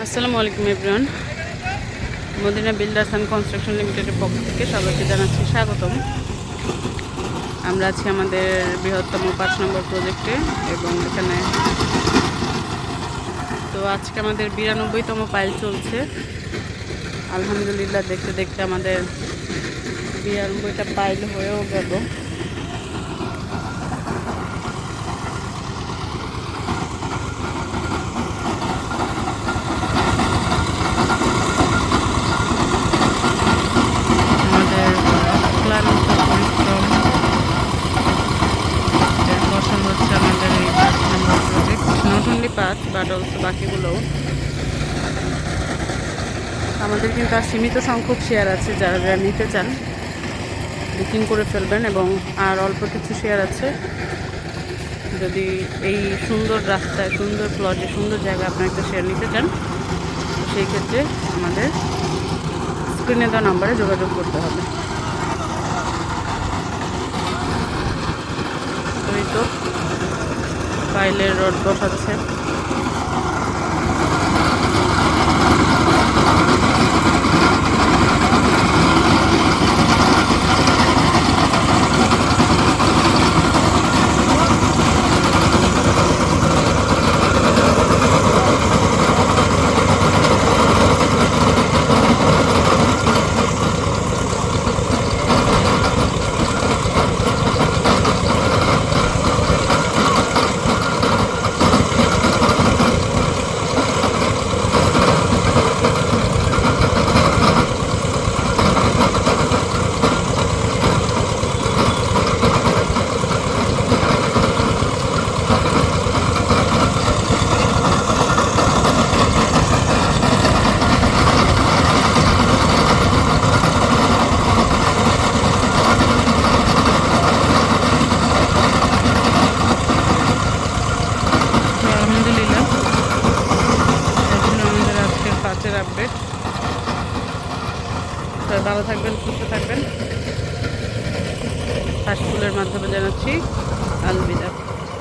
আসসালামু আলাইকুম everyone. Madina builders and construction লিমিটেডের পক্ষ থেকে সবাইকে জানাচ্ছি স্বাগতম। আমরা আছি আমাদের বৃহত্তম 5 নম্বর প্রজেক্টে এবং এখানে তো আজকে আমাদের 92তম পাইল চলছে। আলহামদুলিল্লাহ, দেখতে দেখতে আমাদের 92টা পাইল হয়েও গেল। পাঁচ বাট অলসো বাকিগুলোও আমাদের কিন্তু আর সীমিত সংখ্যক শেয়ার আছে। যারা যারা নিতে চান বুকিং করে ফেলবেন এবং আর অল্প কিছু শেয়ার আছে। যদি এই সুন্দর রাস্তায়, সুন্দর প্লটে, সুন্দর জায়গায় আপনার একটা শেয়ার নিতে চান, সেই ক্ষেত্রে আমাদের স্ক্রিনে দেওয়া নাম্বারে যোগাযোগ করতে হবে। ওই তো পাইলের রড বসাচ্ছে। আপডেট। ভালো থাকবেন, সুস্থ থাকবেন। ফাস্টফুডের মাধ্যমে জানাচ্ছি আলবিদা।